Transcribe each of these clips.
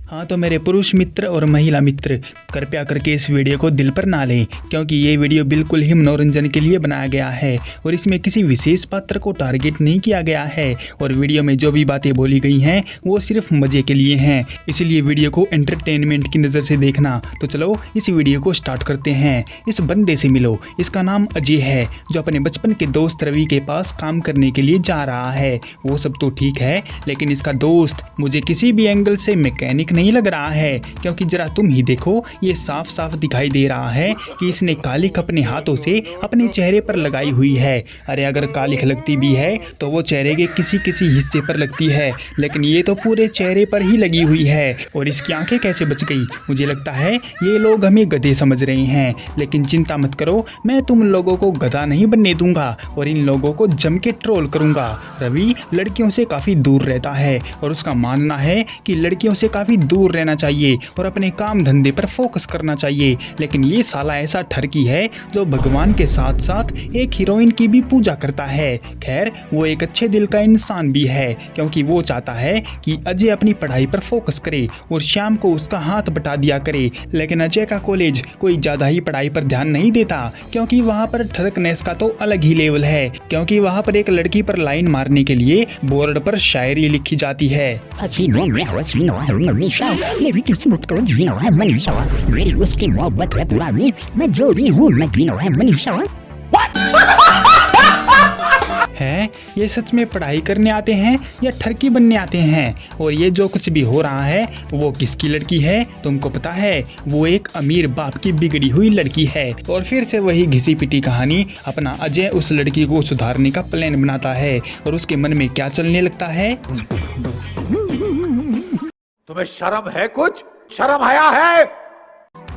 हाँ तो मेरे पुरुष मित्र और महिला मित्र कृपया करके इस वीडियो को दिल पर ना लें, क्योंकि ये वीडियो बिल्कुल ही मनोरंजन के लिए बनाया गया है और इसमें किसी विशेष पात्र को टारगेट नहीं किया गया है और वीडियो में जो भी बातें बोली गई हैं वो सिर्फ मज़े के लिए हैं, इसलिए वीडियो को एंटरटेनमेंट की नज़र से देखना। तो चलो इस वीडियो को स्टार्ट करते हैं। इस बंदे से मिलो, इसका नाम अजय है, जो अपने बचपन के दोस्त रवि के पास काम करने के लिए जा रहा है। वो सब तो ठीक है, लेकिन इसका दोस्त मुझे किसी भी एंगल से मैकेनिक नहीं लग रहा है, क्योंकि जरा तुम ही देखो, ये साफ साफ दिखाई दे रहा है कि इसने कालिख अपने हाथों से अपने चेहरे पर लगाई हुई है। अरे अगर कालिख लगती भी है तो वो चेहरे के किसी किसी हिस्से पर लगती है, लेकिन ये तो पूरे चेहरे पर ही लगी हुई है। और इसकी आंखें कैसे बच गई? मुझे लगता है ये लोग हमें गधे समझ रहे हैं, लेकिन चिंता मत करो, मैं तुम लोगों को गधा नहीं बनने दूंगा और इन लोगों को जम के ट्रोल करूंगा। रवि लड़कियों से काफ़ी दूर रहता है और उसका मानना है कि लड़कियों से काफ़ी दूर रहना चाहिए और अपने काम धंधे पर फोकस करना चाहिए, लेकिन ये साला ऐसा ठरकी है जो भगवान के साथ साथ एक हीरोइन की भी पूजा करता है। खैर वो एक अच्छे दिल का इंसान भी है, क्योंकि वो चाहता है कि अजय अपनी पढ़ाई पर फोकस करे और शाम को उसका हाथ बटा दिया करे, लेकिन अजय का कॉलेज कोई ज़्यादा ही पढ़ाई पर ध्यान नहीं देता, क्योंकि वहाँ पर ठरकनेस का तो अलग ही लेवल है, क्योंकि वहाँ पर एक लड़की पर लाइन मारने के लिए बोर्ड पर शायरी लिखी जाती है। मेरी किस्मत को जीना है मनीषा, मेरी उसकी मोहब्बत है पुरानी, मैं जो भी हूँ मैं जीना है मनीषा। है ये सच में पढ़ाई करने आते हैं या ठरकी बनने आते हैं? और ये जो कुछ भी हो रहा है वो किसकी लड़की है तुमको पता है? वो एक अमीर बाप की बिगड़ी हुई लड़की है। और फिर से वही घिसी पिटी कहानी। अपना अजय उस लड़की को सुधारने का प्लान बनाता है और उसके मन में क्या चलने लगता है? तुम्हें शर्म है? कुछ शर्म आया है?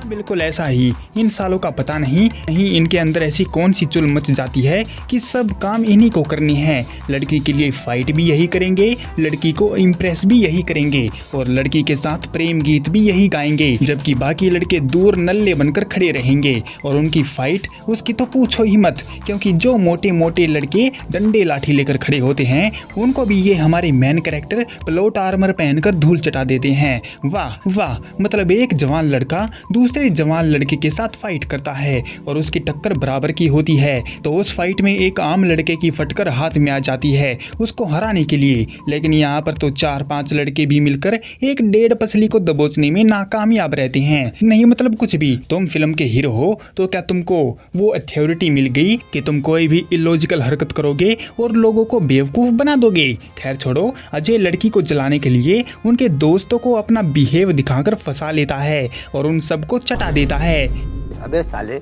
बिल्कुल ऐसा ही। इन सालों का पता नहीं इनके अंदर ऐसी कौन सी चुल मच जाती है कि सब काम इन्हीं को करनी है। लड़की के लिए फाइट भी यही करेंगे, लड़की को इम्प्रेस भी यही करेंगे और लड़की के साथ प्रेम गीत भी यही गाएंगे, जबकि बाकी लड़के दूर नल्ले बनकर खड़े रहेंगे। और उनकी फाइट उसकी तो पूछो ही मत, क्योंकि जो मोटे मोटे लड़के डंडे लाठी लेकर खड़े होते हैं उनको भी ये हमारे मेन कैरेक्टर प्लॉट आर्मर पहनकर धूल चटा देते हैं। वाह वाह, मतलब एक जवान लड़का दूसरे जवान लड़के के साथ फाइट करता है और उसकी टक्कर बराबर की होती है, तो उस फाइट में एक आम लड़के की फटकर हाथ में आ जाती है उसको हराने के लिए। लेकिन यहाँ पर तो 4-5 लड़के भी मिलकर एक डेढ़ पसली को दबोचने में नाकामयाब रहते हैं। नहीं मतलब कुछ भी, तुम फिल्म के हीरो हो तो क्या तुमको वो अथॉरिटी मिल गई कि तुम कोई भी इलॉजिकल हरकत करोगे और लोगों को बेवकूफ बना दोगे? खैर छोड़ो, अजय लड़की को जलाने के लिए उनके दोस्तों को अपना बिहेव दिखाकर फंसा लेता है और उन सबको चटा देता है। अबे साले,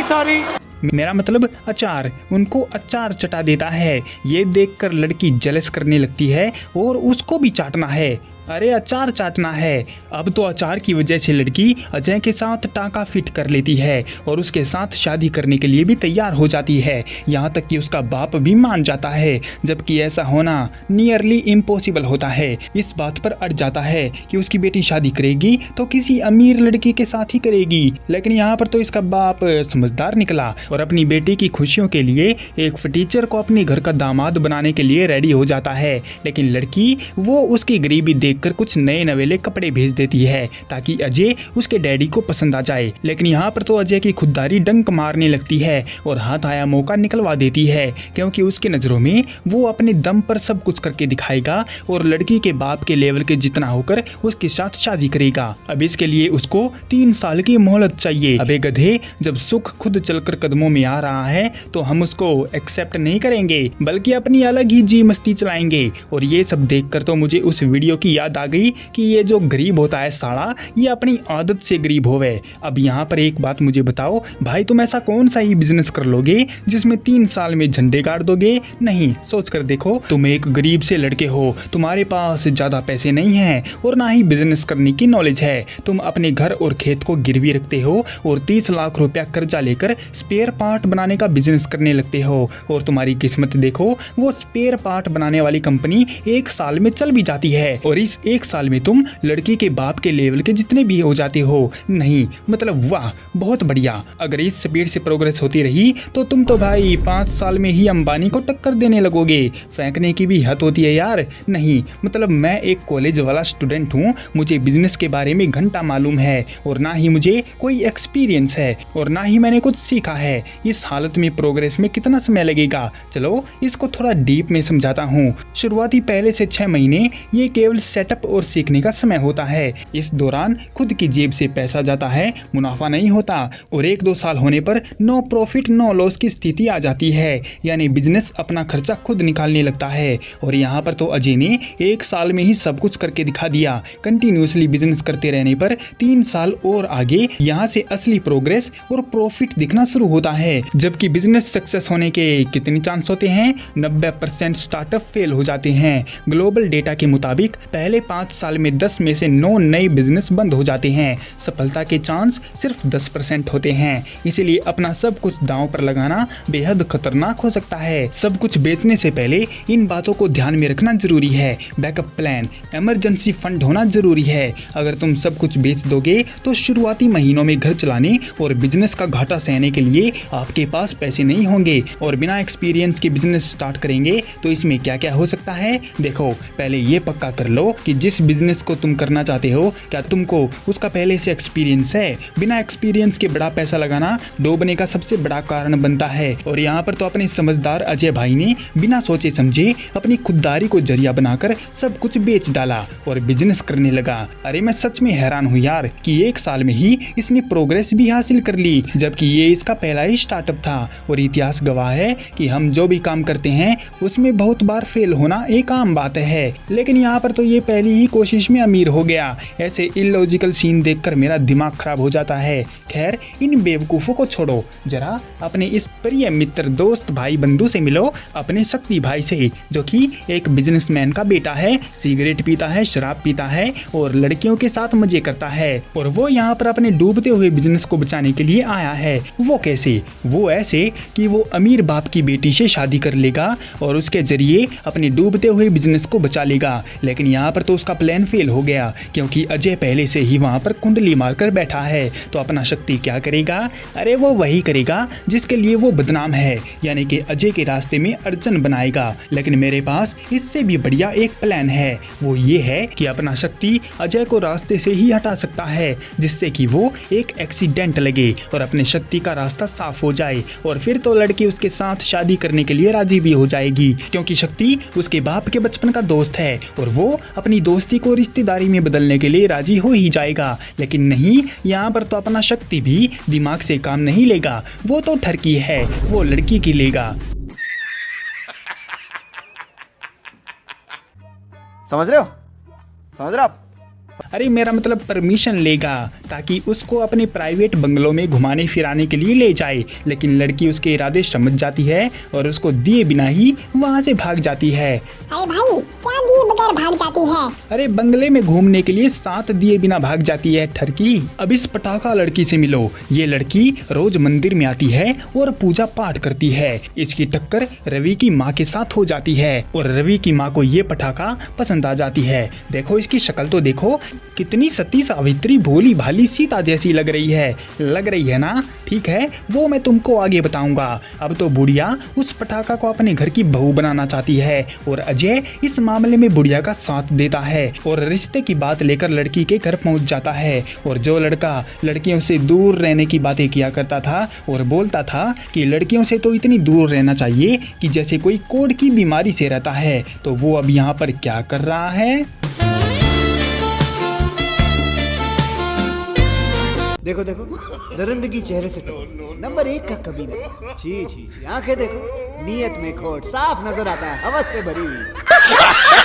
सॉरी। मेरा मतलब अचार, उनको अचार चटा देता है। ये देखकर लड़की जलस करने लगती है और उसको भी चाटना है। अरे अचार चाटना है। अब तो अचार की वजह से लड़की अजय के साथ टाँका फिट कर लेती है और उसके साथ शादी करने के लिए भी तैयार हो जाती है। यहाँ तक कि उसका बाप भी मान जाता है, जबकि ऐसा होना नियरली इम्पॉसिबल होता है। इस बात पर अड़ जाता है कि उसकी बेटी शादी करेगी तो किसी अमीर लड़की के साथ ही करेगी। लेकिन यहाँ पर तो इसका बाप समझदार निकला और अपनी बेटी की खुशियों के लिए एक टीचर को अपने घर का दामाद बनाने के लिए रेडी हो जाता है। लेकिन लड़की वो उसकी गरीबी देख कर कुछ नए नवेले कपड़े भेज देती है ताकि अजय उसके डैडी को पसंद आ जाए। लेकिन यहाँ पर तो अजय की खुददारी डंक मारने लगती है और हाथ आया मौका निकलवा देती है, क्योंकि उसके नज़रों में वो अपने दम पर सब कुछ करके दिखाएगा और लड़की के बाप के लेवल के जितना होकर उसके साथ शादी करेगा। अब इसके लिए उसको 3 साल की मोहलत चाहिए। अबे गधे, जब सुख खुद चलकर कदमों में आ रहा है तो हम उसको एक्सेप्ट नहीं करेंगे, बल्कि अपनी अलग ही जी मस्ती चलाएंगे। और ये सब देखकर तो मुझे उस वीडियो की याद आ गई कि ये जो गरीब होता है साला, ये अपनी आदत से गरीब होवे। अब यहाँ पर एक बात मुझे बताओ भाई, तुम ऐसा कौन सा ही बिजनेस कर लोगे जिसमें 3 साल में झंडे गाड़ दोगे? नहीं, सोच कर देखो, तुम एक गरीब से लड़के हो, तुम्हारे पास ज्यादा पैसे नहीं हैं और ना ही बिजनेस करने की नॉलेज है। तुम अपने घर और खेत को गिरवी रखते हो और 30 लाख रुपया कर्जा लेकर स्पेयर पार्ट बनाने का बिजनेस करने लगते हो। और तुम्हारी किस्मत देखो, वो स्पेयर पार्ट बनाने वाली कंपनी 1 साल में चल भी जाती है और इस बस 1 साल में तुम लड़की के बाप के लेवल के जितने भी हो जाते हो। नहीं मतलब वाह, बहुत बढ़िया। अगर इस स्पीड से प्रोग्रेस होती रही तो तुम तो भाई 5 साल में ही अंबानी को टक्कर देने लगोगे। फेंकने की भी हद होती है यार। नहीं मतलब मैं एक कॉलेज वाला स्टूडेंट हूँ, मुझे बिजनेस के बारे में घंटा मालूम है और ना ही मुझे कोई एक्सपीरियंस है और ना ही मैंने कुछ सीखा है। इस हालत में प्रोग्रेस में कितना समय लगेगा? चलो इसको थोड़ा डीप में समझाता हूँ। शुरुआती पहले से 6 महीने ये केवल सेटअप और सीखने का समय होता है। इस दौरान खुद की जेब से पैसा जाता है, मुनाफा नहीं होता और 1-2 साल होने पर नो प्रॉफिट नो लॉस की स्थिति आ जाती है, यानी बिजनेस अपना खर्चा खुद निकालने लगता है। और यहाँ पर तो अजय ने 1 साल में ही सब कुछ करके दिखा दिया। कंटिन्यूसली बिजनेस करते रहने पर 3 साल और आगे यहाँ से असली प्रोग्रेस और प्रॉफिट दिखना शुरू होता है। जबकि बिजनेस सक्सेस होने के कितने चांस होते हैं? 90% स्टार्टअप फेल हो जाते हैं। ग्लोबल डेटा के मुताबिक पहले 5 साल में 10 में से 9 नए बिजनेस बंद हो जाते हैं। सफलता के चांस सिर्फ 10% होते हैं। इसीलिए अपना सब कुछ दांव पर लगाना बेहद खतरनाक हो सकता है। सब कुछ बेचने से पहले इन बातों को ध्यान में रखना जरूरी है। बैकअप प्लान, इमरजेंसी फंड होना जरूरी है। अगर तुम सब कुछ बेच दोगे तो शुरुआती महीनों में घर चलाने और बिजनेस का घाटा सहने के लिए आपके पास पैसे नहीं होंगे और बिना एक्सपीरियंस के बिजनेस स्टार्ट करेंगे तो इसमें क्या क्या हो सकता है? देखो पहले ये पक्का कर लो कि जिस बिजनेस को तुम करना चाहते हो क्या तुमको उसका पहले से एक्सपीरियंस है। बिना एक्सपीरियंस के बड़ा पैसा लगाना डूबने का सबसे बड़ा कारण बनता है। और यहाँ पर तो अपने समझदार अजय भाई ने बिना सोचे समझे अपनी खुददारी को जरिया बनाकर सब कुछ बेच डाला और बिजनेस करने लगा। अरे मैं सच में हैरान हूँ यार कि 1 साल में ही इसने प्रोग्रेस भी हासिल कर ली, जबकि ये इसका पहला ही स्टार्टअप था। और इतिहास गवाह है कि हम जो भी काम करते हैं उसमें बहुत बार फेल होना एक आम बात है। लेकिन यहाँ पर तो ये पहली ही कोशिश में अमीर हो गया। ऐसे इलॉजिकल सीन देखकर मेरा दिमाग खराब हो जाता है। खैर इन बेवकूफ़ों को छोड़ो, जरा अपने इस प्रिय मित्र दोस्त भाई बंधु से मिलो, अपने शक्ति भाई से, जो कि एक बिजनेसमैन का बेटा है, सिगरेट पीता है, शराब पीता है और लड़कियों के साथ मजे करता है। और वो यहाँ पर अपने डूबते हुए बिजनेस को बचाने के लिए आया है। वो कैसे? वो ऐसे कि वो अमीर बाप की बेटी से शादी कर लेगा और उसके जरिए अपने डूबते हुए बिजनेस को बचा लेगा। लेकिन यहाँ पर तो उसका प्लान फेल हो गया क्योंकि अजय पहले से ही वहाँ पर कुंडली मारकर बैठा है। तो अपना शक्ति क्या करेगा? अरे वो वही करेगा जिसके लिए वो बदनाम है, यानी कि अजय के रास्ते में अड़चन बनाएगा। लेकिन मेरे पास इससे भी बढ़िया एक प्लान है। वो ये है कि अपना शक्ति अजय को रास्ते से ही हटा सकता है, जिससे कि वो एक एक्सीडेंट लगे और अपने शक्ति का रास्ता साफ हो जाए। और फिर तो लड़की उसके साथ शादी करने के लिए राजी भी हो जाएगी क्योंकि शक्ति उसके बाप के बचपन का दोस्त है और वो अपनी दोस्ती को रिश्तेदारी में बदलने के लिए राजी हो ही जाएगा। लेकिन नहीं, यहाँ पर तो अपना शक्ति भी दिमाग से काम नहीं लेगा। वो तो ठरकी है, वो लड़की की लेगा। समझ रहे हो? समझ रहे हो आप? अरे मेरा मतलब परमिशन लेगा ताकि उसको अपने प्राइवेट बंगलों में घुमाने फिराने के लिए ले जाए। लेकिन लड़की उसके इरादे समझ जाती है और उसको दिए बिना ही वहाँ से भाग जाती है। अरे भाई क्या दिए बगैर भाग जाती है? अरे बंगले में घूमने के लिए 7 दिए बिना भाग जाती है ठरकी। अब इस पटाखा लड़की से मिलो। ये लड़की रोज मंदिर में आती है और पूजा पाठ करती है। इसकी टक्कर रवि की माँ के साथ हो जाती है और रवि की माँ को ये पटाखा पसंद आ जाती है। देखो इसकी शक्ल तो देखो, कितनी सती सावित्री भोली भाली सीता जैसी लग रही है ना? ठीक है, वो मैं तुमको आगे बताऊंगा। अब तो बुढ़िया उस पटाखा को अपने घर की बहू बनाना चाहती है और अजय इस मामले में बुढ़िया का साथ देता है और रिश्ते की बात लेकर लड़की के घर पहुंच जाता है। और जो लड़का लड़कियों से दूर रहने की बातें किया करता था और बोलता था कि लड़कियों से तो इतनी दूर रहना चाहिए कि जैसे कोई कोढ़ की बीमारी से रहता है, तो वो अब यहाँ पर क्या कर रहा है? देखो देखो, दरिंदगी चेहरे से नंबर 1 का कमीना। छी छी छी, आंखें देखो, नीयत में खोट साफ नजर आता है, हवस से भरी हुई।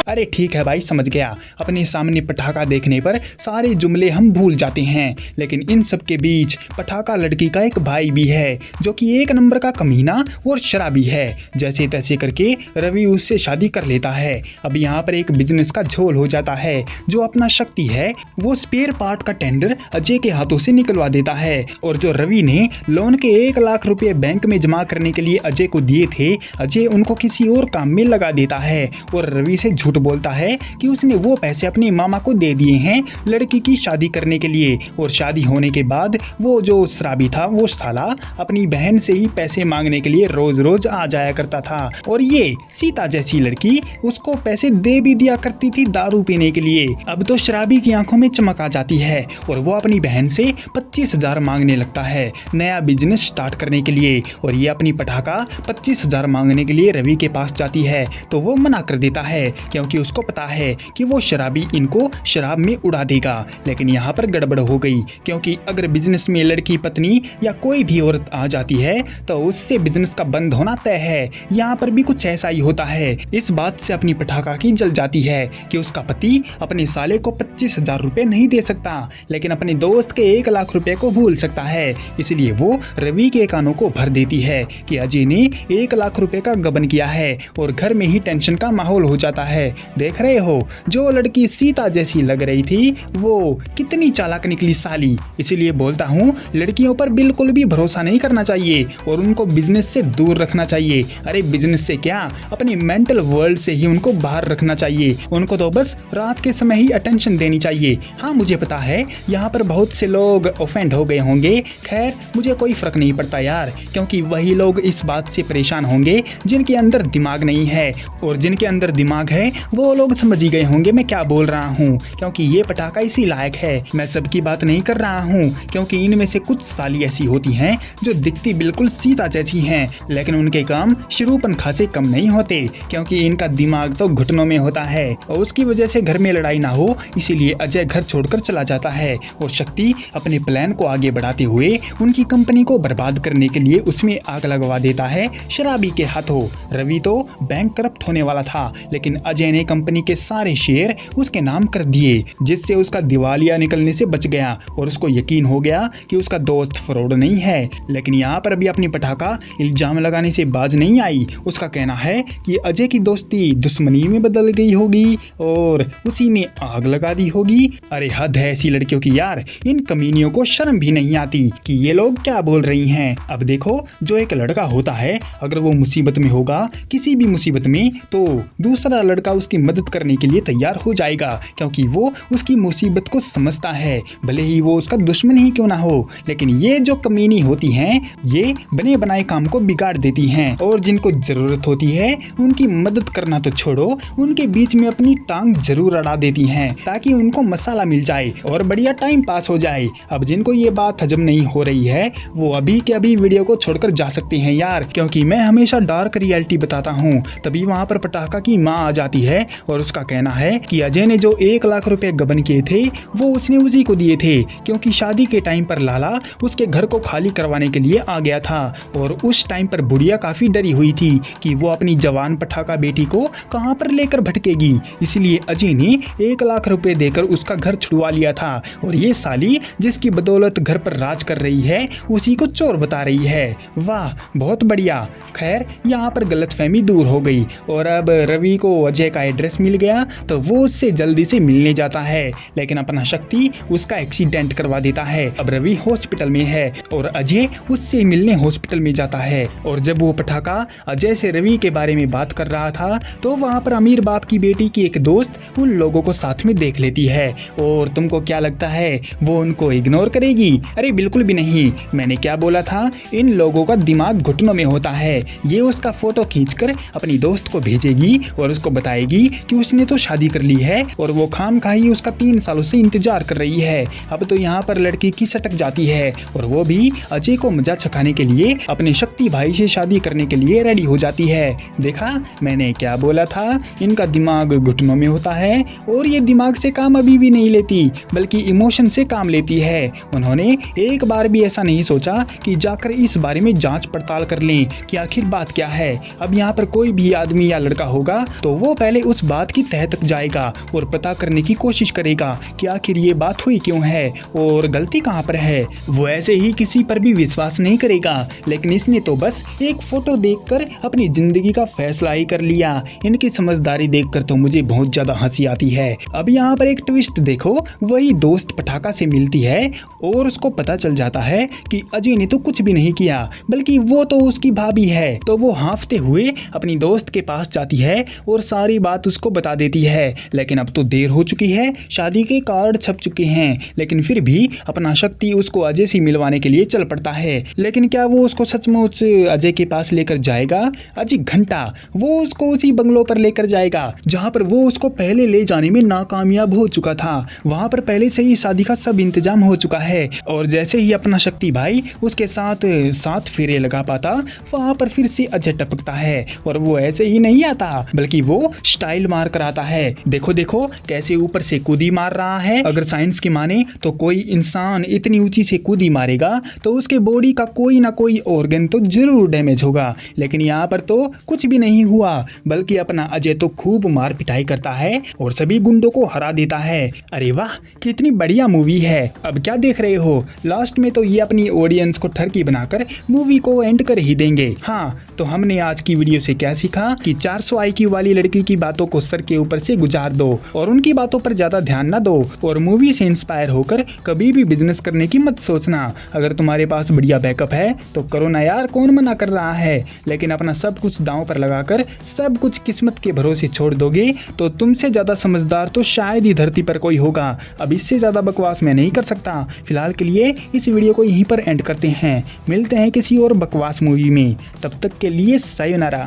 अरे ठीक है भाई, समझ गया। अपने सामने पटाखा देखने पर सारे जुमले हम भूल जाते हैं, लेकिन इन सब के बीच पटाखा लड़की का एक भाई भी है जो कि 1 नंबर का कमीना और शराबी है। जैसे तैसे करके रवि उससे शादी कर लेता है। अब यहाँ पर एक बिजनेस का झोल हो जाता है। जो अपना शक्ति है वो स्पेयर पार्ट का टेंडर अजय के हाथों से निकलवा देता है और जो रवि ने लोन के 1 लाख रुपए बैंक में जमा करने के लिए अजय को दिए थे, अजय उनको किसी और काम में लगा देता है और रवि से झूठ बोलता है कि उसने वो पैसे अपने मामा को दे दिए हैं लड़की की शादी करने के लिए। और शादी होने के बाद वो जो शराबी था वो साला अपनी बहन से ही पैसे मांगने के लिए रोज रोज आ जाया करता था और ये सीता जैसी लड़की उसको पैसे दे भी दिया करती थी दारू पीने के लिए। अब तो शराबी की आंखों में चमक आ जाती है और वो अपनी बहन से 25,000 मांगने लगता है नया बिजनेस स्टार्ट करने के लिए। और ये अपनी पटाखा 25,000 मांगने के लिए रवि के पास जाती है तो वो मना कर देता है क्योंकि उसको पता है कि वो शराबी इनको शराब में उड़ा देगा। लेकिन यहाँ पर गड़बड़ हो गई क्योंकि अगर बिजनेस में लड़की पत्नी या कोई भी औरत आ जाती है तो उससे बिजनेस का बंद होना तय है। यहाँ पर भी कुछ ऐसा ही होता है। इस बात से अपनी पटाखा की जल जाती है कि उसका पति अपने साले को 25,000 रुपए नहीं दे सकता लेकिन अपने दोस्त के 1 लाख रुपए को भूल सकता है। इसलिए वो रवि के कानों को भर देती है कि अजय ने 1 लाख रुपए का गबन किया है और घर में ही टेंशन का माहौल हो जाता है। देख रहे हो जो लड़की सीता जैसी लग रही थी वो कितनी चालाक निकली साली। इसीलिए बोलता हूँ लड़कियों पर बिल्कुल भी भरोसा नहीं करना चाहिए और उनको बिजनेस से दूर रखना चाहिए। अरे बिजनेस से क्या अपनी मेंटल वर्ल्ड से ही उनको बाहर रखना चाहिए। उनको तो बस रात के समय ही अटेंशन देनी चाहिए। हाँ मुझे पता है यहाँ पर बहुत से लोग ऑफेंड हो गए होंगे, खैर मुझे कोई फर्क नहीं पड़ता यार क्योंकि वही लोग इस बात से परेशान होंगे जिनके अंदर दिमाग नहीं है और जिनके अंदर दिमाग है वो लोग समझ ही गए होंगे मैं क्या बोल रहा हूँ क्योंकि ये पटाखा इसी लायक है। मैं सबकी बात नहीं कर रहा हूँ क्योंकि इनमें से कुछ साली ऐसी होती हैं जो दिखती बिल्कुल सीता जैसी हैं लेकिन उनके काम शिरूपनखा से कम नहीं होते क्योंकि इनका दिमाग तो घुटनों में होता है और उसकी वजह से घर में लड़ाई ना हो इसीलिए अजय घर छोड़कर चला जाता है और शक्ति अपने प्लान को आगे बढ़ाते हुए उनकी कंपनी को बर्बाद करने के लिए उसमें आग लगवा देता है शराबी के हाथों। रवि तो बैंक करप्ट होने वाला था लेकिन अजय ने कंपनी के सारे शेयर उसके नाम कर दिए जिससे उसका दिवालिया निकलने से बच गया और उसको यकीन हो गया कि उसका दोस्त फ्रॉड नहीं है। लेकिन यहाँ पर भी अपनी पटाखा इल्जाम लगाने से बाज नहीं आई। उसका कहना है कि अजय की दोस्ती दुश्मनी में बदल गई होगी और उसी ने आग लगा दी होगी। अरे हद है ऐसी लड़कियों की यार, इन कमीनियों को शर्म भी नहीं आती कि ये लोग क्या बोल रही हैं। अब देखो जो एक लड़का होता है अगर वो मुसीबत में होगा किसी भी मुसीबत में तो दूसरा लड़का उसकी मदद करने के लिए तैयार हो जाएगा क्योंकि वो उसकी मुसीबत को समझता है भले ही वो उसका दुश्मन ही क्यों ना हो। लेकिन ये जो कमीनी होती हैं ये बने बनाए काम को बिगाड़ देती हैं और जिनको जरूरत होती है उनकी मदद करना तो छोड़ो उनके बीच में अपनी टांग जरूर अड़ा देती हैं ताकि उनको मसाला मिल जाए और बढ़िया टाइम पास हो जाए। अब जिनको ये बात हजम नहीं हो रही है वो अभी के अभी वीडियो को छोड़कर जा सकते हैं यार क्योंकि मैं हमेशा डार्क रियलिटी बताता हूँ। तभी वहाँ पर पटाखा की माँ आ जाती है और उसका कहना है कि अजय ने जो 1 लाख रुपए गबन किए थे वो उसने उसी को दिए थे क्योंकि शादी के टाइम पर लाला उसके घर को खाली करवाने के लिए आ गया था और उस टाइम पर बुढ़िया काफी डरी हुई थी कि वो अपनी जवान पटाखा बेटी को कहाँ पर लेकर भटकेगी। इसलिए अजय ने 1 लाख रुपए देकर उसका घर छुड़वा लिया था और ये साली जिसकी बदौलत घर पर राज कर रही है उसी को चोर बता रही है। वाह बहुत बढ़िया। खैर यहाँ पर गलतफहमी दूर हो गई और अब रवि को अजय का एड्रेस मिल गया तो वो उससे जल्दी से मिलने जाता है लेकिन अपना शक्ति उसका एक्सीडेंट करवा देता है। अब रवि हॉस्पिटल में है और अजय उससे मिलने हॉस्पिटल में जाता है और जब वो पटाखा अजय से रवि के बारे में बात कर रहा था तो वहाँ पर अमीर बाप की बेटी की एक दोस्त उन लोगों को साथ में देख लेती है और तुमको क्या लगता है वो उनको इग्नोर करेगी? अरे बिल्कुल भी नहीं। मैंने क्या बोला था, इन लोगों का दिमाग घुटनों में होता है। ये उसका फोटो खींचकर अपनी दोस्त को भेजेगी और उसको बताएगी कि उसने तो शादी कर ली है और वो खामखाही उसका 3 सालों से इंतजार कर रही है। अब तो यहाँ पर लड़की की सटक जाती है और वो भी अजय को मजा चखाने के लिए अपने शक्ति भाई से शादी करने के लिए रेडी हो जाती है। देखा मैंने क्या बोला था, इनका दिमाग घुटनों में होता है और ये दिमाग से काम अभी भी नहीं लेती बल्कि इमोशन से काम लेती है। उन्होंने एक बार भी ऐसा नहीं सोचा कि जाकर इस बारे में जांच पड़ताल कर लें कि आखिर बात क्या है। अब यहाँ पर कोई भी आदमी या लड़का होगा तो वो पहले उस बात की तह तक जाएगा और पता करने की कोशिश करेगा कि आखिर ये बात हुई क्यों है और गलती कहाँ पर है। वो ऐसे ही किसी पर भी विश्वास नहीं करेगा। लेकिन इसने तो बस एक फोटो देखकर अपनी जिंदगी का फैसला ही कर लिया। इनकी समझदारी देखकर तो मुझे बहुत ज्यादा हंसी आती है। अब यहाँ पर एक ट्विस्ट देखो, वही दोस्त पटाखा से मिलती है और उसको पता चल जाता है कि अजय ने तो कुछ भी नहीं किया बल्कि वो तो उसकी भाभी है। तो वो हाँफते हुए अपनी दोस्त के पास जाती है और सारी बात उसको बता देती है। लेकिन अब तो देर हो चुकी है, शादी के कार्ड छप चुके हैं, लेकिन फिर भी अपना शक्ति उसको अजय से मिलवाने के लिए चल पड़ता है। लेकिन क्या वो उसको सचमुच अजय के पास लेकर जाएगा? अजी घंटा वो उसको उसी बंगलों पर लेकर जाएगा जहां पर वो उसको पहले ले जाने में नाकामयाब हो चुका था। वहां पर पहले से ही शादी का सब इंतजाम हो चुका है और जैसे ही अपना शक्ति भाई उसके साथ 7 फेरे लगा पाता, वहां पर फिर से अजय टपकता है और वो ऐसे ही नहीं आता बल्कि वो स्टाइल मार कर आता है। देखो देखो कैसे ऊपर से कूदी मार रहा है। अगर साइंस की माने तो कोई इंसान इतनी ऊंची से कूदी मारेगा तो उसके बॉडी का कोई ना कोई ऑर्गन तो जरूर डैमेज होगा, लेकिन यहाँ पर तो कुछ भी नहीं हुआ बल्कि अपना अजय तो खूब मार पिटाई करता है और सभी गुंडों को हरा देता है। अरे वाह कितनी बढ़िया मूवी है। अब क्या देख रहे हो, लास्ट में तो ये अपनी ऑडियंस को ठरकी बनाकर मूवी को एंड कर ही देंगे। हाँ तो हमने आज की वीडियो से क्या सीखा कि 400 IQ वाली लड़की की बातों को सर के ऊपर से गुजार दो और उनकी बातों पर ज्यादा ध्यान ना दो और मूवी से इंस्पायर होकर कभी भी बिजनेस करने की मत सोचना। अगर तुम्हारे पास बढ़िया बैकअप है तो करो ना यार, कौन मना कर रहा है। लेकिन अपना सब कुछ दांव पर लगाकर सब कुछ किस्मत के भरोसे छोड़ दोगे तो तुमसे ज्यादा समझदार तो शायद ही धरती पर कोई होगा। अब इससे ज्यादा बकवास मैं नहीं कर सकता। फिलहाल के लिए इस वीडियो को यहीं पर एंड करते हैं, मिलते हैं किसी और बकवास मूवी में, तब तक के लिए सायोनारा।